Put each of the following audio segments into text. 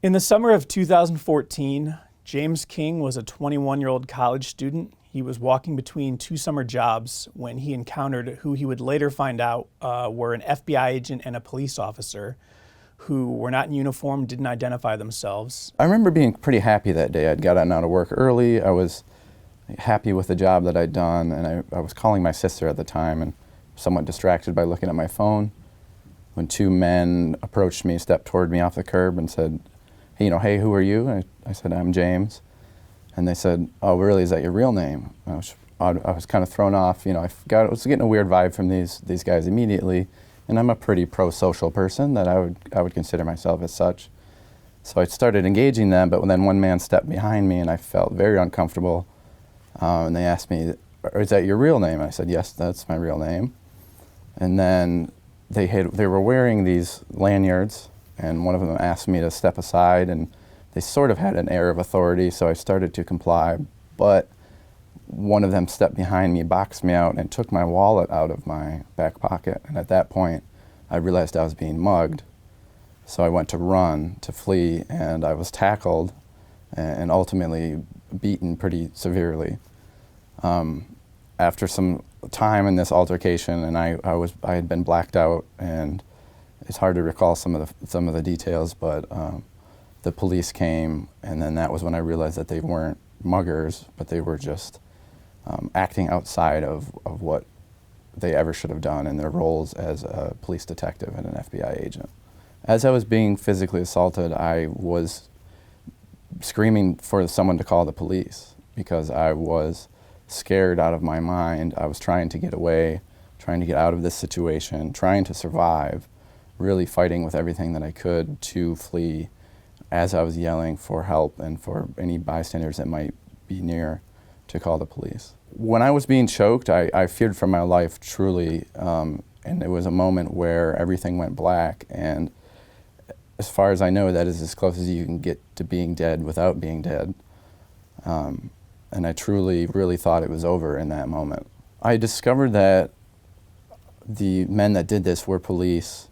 In the summer of 2014, James King was a 21-year-old college student. He was walking between two summer jobs when he encountered who he would later find out were an FBI agent and a police officer who were not in uniform, didn't identify themselves. I remember being pretty happy that day. I'd gotten out of work early. I was happy with the job that I'd done, and I was calling my sister at the time and somewhat distracted by looking at my phone when two men approached me, stepped toward me off the curb and said, hey, who are you? And I said, I'm James. And they said, oh, really, is that your real name? I was kind of thrown off. I was getting a weird vibe from these guys immediately. And I'm a pretty pro-social person that I would consider myself as such. So I started engaging them, but then one man stepped behind me and I felt very uncomfortable. And they asked me, is that your real name? And I said, yes, that's my real name. And then they were wearing these lanyards, and one of them asked me to step aside, and they sort of had an air of authority, so I started to comply. But one of them stepped behind me, boxed me out, and took my wallet out of my back pocket. And at that point, I realized I was being mugged. So I went to run, to flee, and I was tackled and ultimately beaten pretty severely. After some time in this altercation, and I had been blacked out, and it's hard to recall some of the details, but the police came, and then that was when I realized that they weren't muggers, but they were just acting outside of what they ever should have done in their roles as a police detective and an FBI agent. As I was being physically assaulted, I was screaming for someone to call the police because I was scared out of my mind. I was trying to get away, trying to get out of this situation, trying to survive, really fighting with everything that I could to flee as I was yelling for help and for any bystanders that might be near to call the police. When I was being choked, I feared for my life truly, and it was a moment where everything went black, and as far as I know, that is as close as you can get to being dead without being dead. And I truly, really thought it was over in that moment. I discovered that the men that did this were police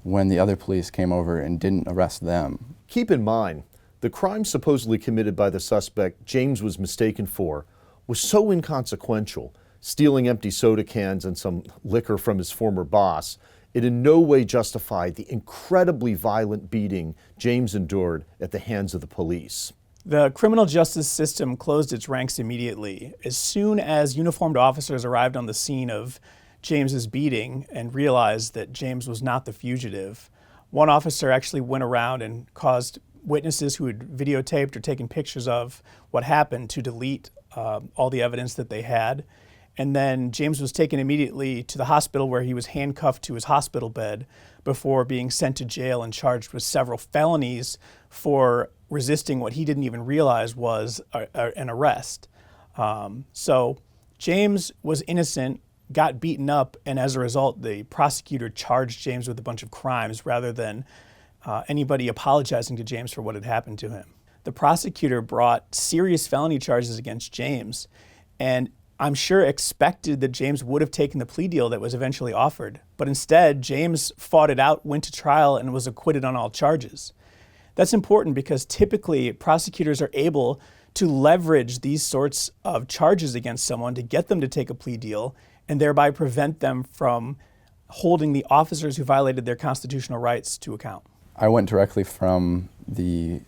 when the other police came over and didn't arrest them. Keep in mind, the crime supposedly committed by the suspect James was mistaken for was so inconsequential, stealing empty soda cans and some liquor from his former boss, it in no way justified the incredibly violent beating James endured at the hands of the police. The criminal justice system closed its ranks immediately. As soon as uniformed officers arrived on the scene of James's beating and realized that James was not the fugitive, one officer actually went around and caused witnesses who had videotaped or taken pictures of what happened to delete all the evidence that they had. And then James was taken immediately to the hospital where he was handcuffed to his hospital bed before being sent to jail and charged with several felonies for resisting what he didn't even realize was an arrest. So James was innocent, got beaten up, and as a result, the prosecutor charged James with a bunch of crimes rather than anybody apologizing to James for what had happened to him. The prosecutor brought serious felony charges against James, and I'm sure expected that James would have taken the plea deal that was eventually offered. But instead, James fought it out, went to trial, and was acquitted on all charges. That's important because typically prosecutors are able to leverage these sorts of charges against someone to get them to take a plea deal and thereby prevent them from holding the officers who violated their constitutional rights to account. I went directly from the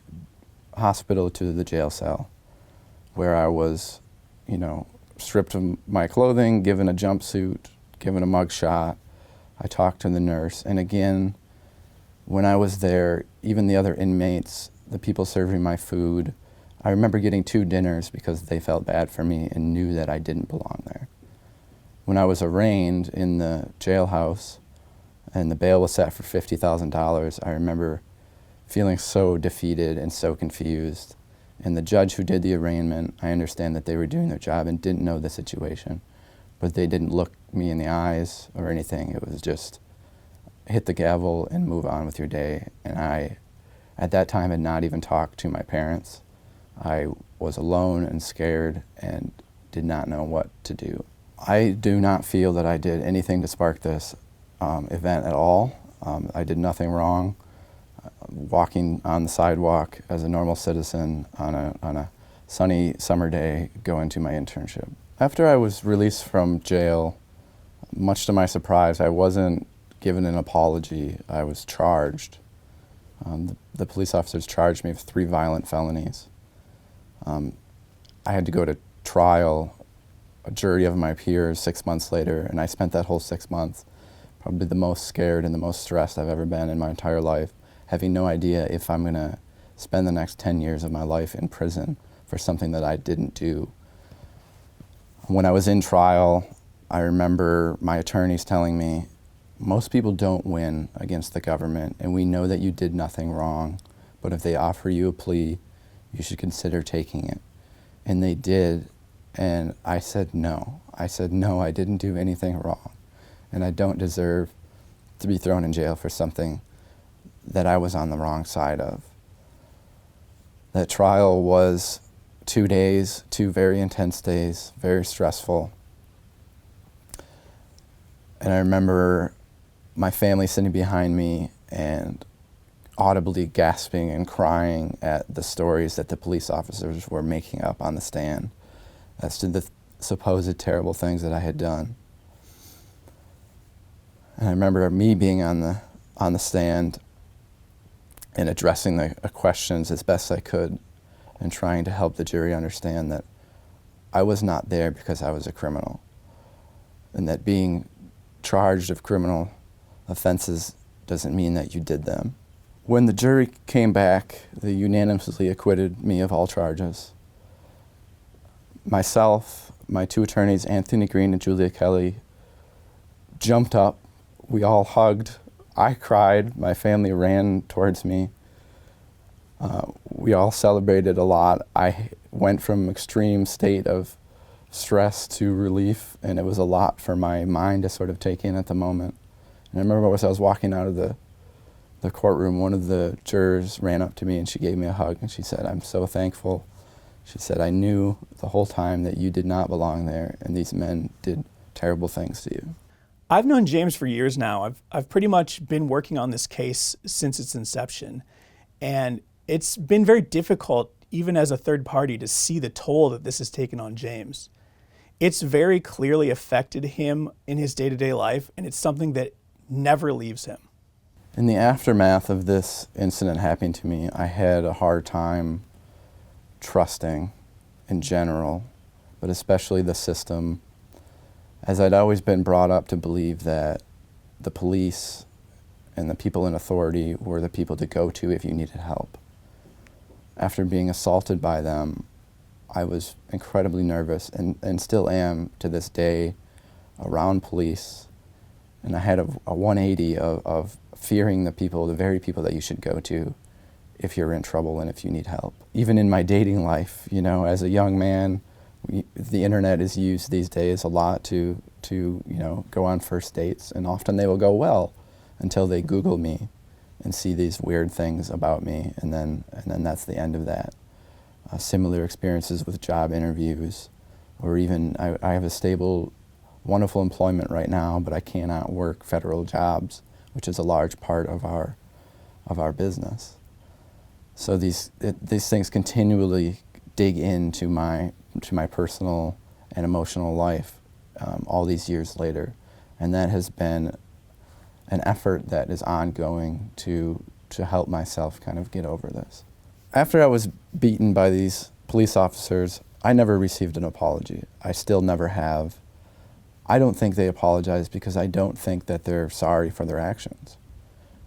hospital to the jail cell where I was, stripped of my clothing, given a jumpsuit, given a mugshot. I talked to the nurse, and again, when I was there, even the other inmates, the people serving my food, I remember getting 2 dinners because they felt bad for me and knew that I didn't belong there. When I was arraigned in the jailhouse and the bail was set for $50,000, I remember feeling so defeated and so confused. And the judge who did the arraignment, I understand that they were doing their job and didn't know the situation, but they didn't look me in the eyes or anything. It was just hit the gavel and move on with your day. And I, at that time, had not even talked to my parents. I was alone and scared and did not know what to do. I do not feel that I did anything to spark this event at all. I did nothing wrong. walking on the sidewalk as a normal citizen on a sunny summer day going to my internship. After I was released from jail, much to my surprise, I wasn't given an apology. I was charged. The police officers charged me with 3 violent felonies. I had to go to trial, a jury of my peers, 6 months later, and I spent that whole 6 months probably the most scared and the most stressed I've ever been in my entire life, having no idea if I'm going to spend the next 10 years of my life in prison for something that I didn't do. When I was in trial, I remember my attorneys telling me, most people don't win against the government, and we know that you did nothing wrong, but if they offer you a plea, you should consider taking it. And they did, and I said no. I said, no, I didn't do anything wrong, and I don't deserve to be thrown in jail for something that I was on the wrong side of. That trial was 2 days, 2 very intense days, very stressful. And I remember my family sitting behind me and audibly gasping and crying at the stories that the police officers were making up on the stand as to the supposed terrible things that I had done. And I remember me being on the stand and addressing the questions as best I could and trying to help the jury understand that I was not there because I was a criminal, and that being charged of criminal offenses doesn't mean that you did them. When the jury came back, they unanimously acquitted me of all charges. Myself, my 2 attorneys, Anthony Green and Julia Kelly, jumped up. We all hugged. I cried. My family ran towards me. We all celebrated a lot. I went from extreme state of stress to relief, and it was a lot for my mind to sort of take in at the moment. And I remember as I was walking out of the courtroom, one of the jurors ran up to me and she gave me a hug and she said, "I'm so thankful." She said, "I knew the whole time that you did not belong there, and these men did terrible things to you." I've known James for years now. I've pretty much been working on this case since its inception. And it's been very difficult, even as a third party, to see the toll that this has taken on James. It's very clearly affected him in his day-to-day life, and it's something that never leaves him. In the aftermath of this incident happening to me, I had a hard time trusting in general, but especially the system, as I'd always been brought up to believe that the police and the people in authority were the people to go to if you needed help. After being assaulted by them, I was incredibly nervous and still am to this day around police. And I had a 180 of fearing the people, the very people that you should go to if you're in trouble and if you need help. Even in my dating life, you know, as a young man, the internet is used these days a lot to go on first dates, and often they will go well until they Google me and see these weird things about me, and then that's the end of that. Similar experiences with job interviews, or even I have a stable, wonderful employment right now, but I cannot work federal jobs, which is a large part of our business. So these things continually dig into my personal and emotional life all these years later, and that has been an effort that is ongoing to help myself kind of get over this. After I was beaten by these police officers, I never received an apology. I still never have. I don't think they apologized because I don't think that they're sorry for their actions.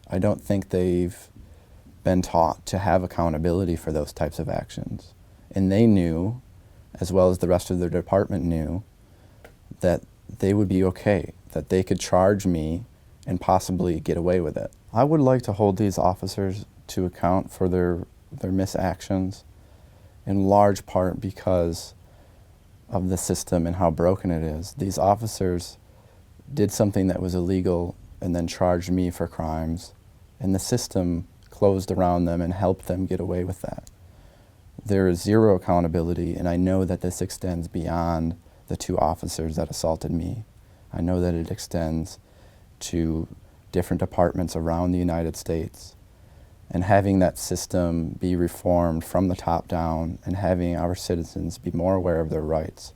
I don't think they've been taught to have accountability for those types of actions. And they knew, as well as the rest of their department knew, that they would be okay, that they could charge me and possibly get away with it. I would like to hold these officers to account for their misactions, in large part because of the system and how broken it is. These officers did something that was illegal and then charged me for crimes, and the system closed around them and helped them get away with that. There is zero accountability, and I know that this extends beyond the 2 officers that assaulted me. I know that it extends to different departments around the United States. and having that system be reformed from the top down and having our citizens be more aware of their rights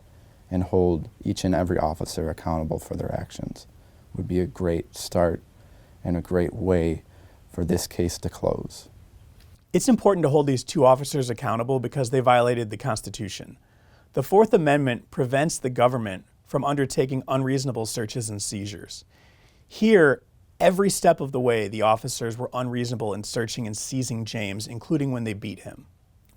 and hold each and every officer accountable for their actions would be a great start and a great way for this case to close. It's important to hold these two officers accountable because they violated the Constitution. The Fourth Amendment prevents the government from undertaking unreasonable searches and seizures. Here, every step of the way, the officers were unreasonable in searching and seizing James, including when they beat him.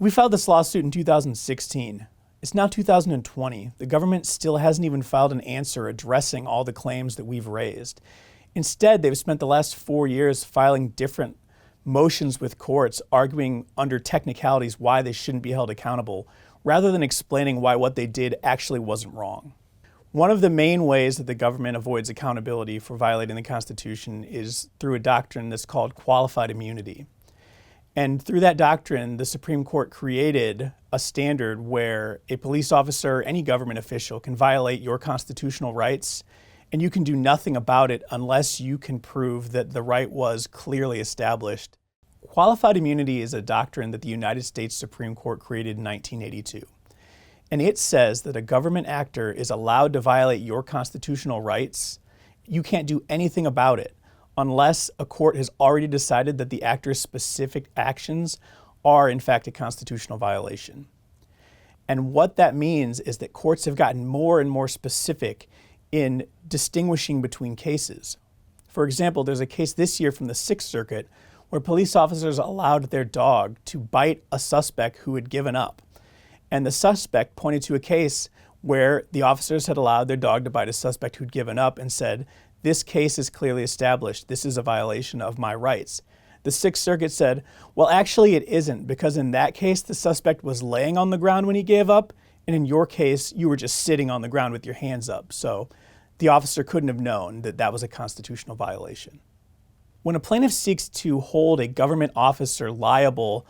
We filed this lawsuit in 2016. It's now 2020. The government still hasn't even filed an answer addressing all the claims that we've raised. Instead, they've spent the last 4 years filing different motions with courts, arguing under technicalities why they shouldn't be held accountable, rather than explaining why what they did actually wasn't wrong. One of the main ways that the government avoids accountability for violating the Constitution is through a doctrine that's called qualified immunity. And through that doctrine, the Supreme Court created a standard where a police officer or any government official can violate your constitutional rights, and you can do nothing about it unless you can prove that the right was clearly established. Qualified immunity is a doctrine that the United States Supreme Court created in 1982. And it says that a government actor is allowed to violate your constitutional rights. You can't do anything about it unless a court has already decided that the actor's specific actions are in fact a constitutional violation. And what that means is that courts have gotten more and more specific in distinguishing between cases. For example, there's a case this year from the Sixth Circuit where police officers allowed their dog to bite a suspect who had given up. And the suspect pointed to a case where the officers had allowed their dog to bite a suspect who'd given up and said, "This case is clearly established. This is a violation of my rights." The Sixth Circuit said, "Well, actually it isn't, because in that case, the suspect was laying on the ground when he gave up, and in your case, you were just sitting on the ground with your hands up. So the officer couldn't have known that that was a constitutional violation." When a plaintiff seeks to hold a government officer liable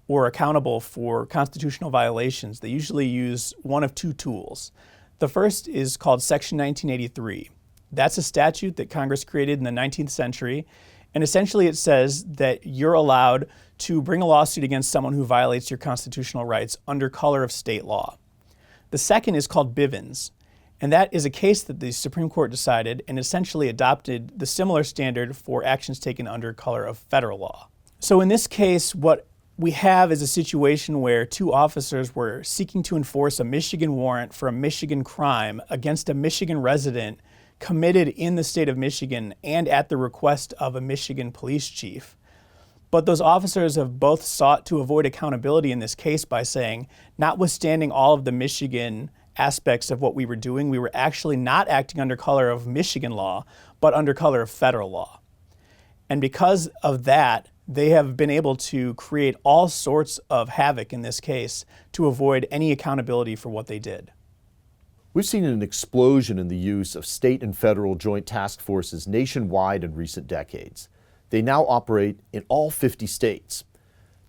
or accountable for constitutional violations, they usually use one of two tools. The first is called Section 1983. That's a statute that Congress created in the 19th century, and essentially it says that you're allowed to bring a lawsuit against someone who violates your constitutional rights under color of state law. The second is called Bivens, and that is a case that the Supreme Court decided and essentially adopted the similar standard for actions taken under color of federal law. So in this case, what we have is a situation where two officers were seeking to enforce a Michigan warrant for a Michigan crime against a Michigan resident committed in the state of Michigan and at the request of a Michigan police chief. But those officers have both sought to avoid accountability in this case by saying, notwithstanding all of the Michigan aspects of what we were doing, we were actually not acting under color of Michigan law, but under color of federal law. And because of that, they have been able to create all sorts of havoc in this case to avoid any accountability for what they did. We've seen an explosion in the use of state and federal joint task forces nationwide in recent decades. They now operate in all 50 states.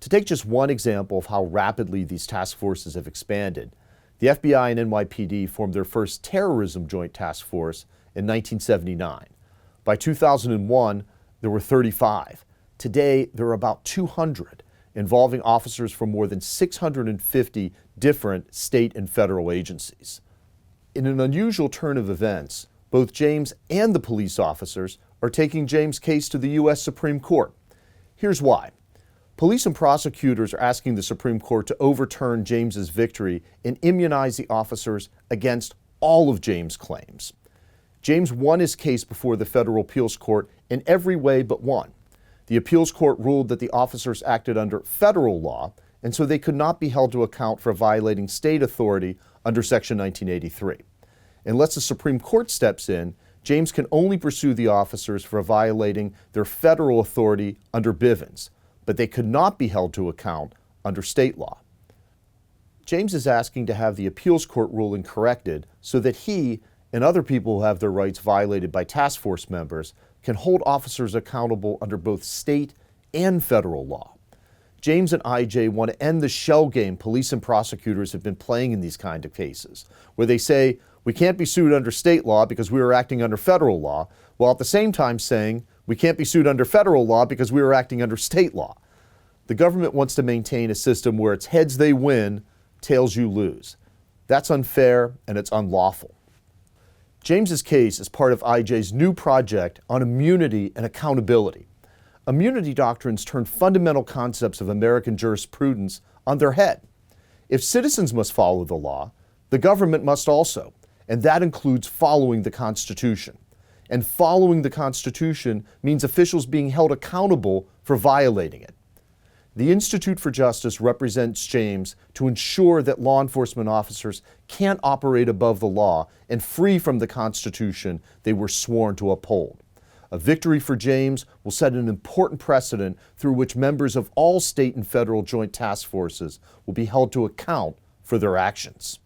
To take just one example of how rapidly these task forces have expanded, the FBI and NYPD formed their first terrorism joint task force in 1979. By 2001, there were 35. Today, there are about 200, involving officers from more than 650 different state and federal agencies. In an unusual turn of events, both James and the police officers are taking James' case to the U.S. Supreme Court. Here's why. Police and prosecutors are asking the Supreme Court to overturn James's victory and immunize the officers against all of James' claims. James won his case before the Federal Appeals Court in every way but one. The appeals court ruled that the officers acted under federal law, and so they could not be held to account for violating state authority under Section 1983. Unless the Supreme Court steps in, James can only pursue the officers for violating their federal authority under Bivens, but they could not be held to account under state law. James is asking to have the appeals court ruling corrected so that he and other people who have their rights violated by task force members can hold officers accountable under both state and federal law. James and IJ want to end the shell game police and prosecutors have been playing in these kind of cases, where they say, we can't be sued under state law because we were acting under federal law, while at the same time saying, we can't be sued under federal law because we were acting under state law. The government wants to maintain a system where it's heads they win, tails you lose. That's unfair and it's unlawful. James's case is part of IJ's new project on immunity and accountability. Immunity doctrines turn fundamental concepts of American jurisprudence on their head. If citizens must follow the law, the government must also, and that includes following the Constitution. And following the Constitution means officials being held accountable for violating it. The Institute for Justice represents James to ensure that law enforcement officers can't operate above the law and free from the Constitution they were sworn to uphold. A victory for James will set an important precedent through which members of all state and federal joint task forces will be held to account for their actions.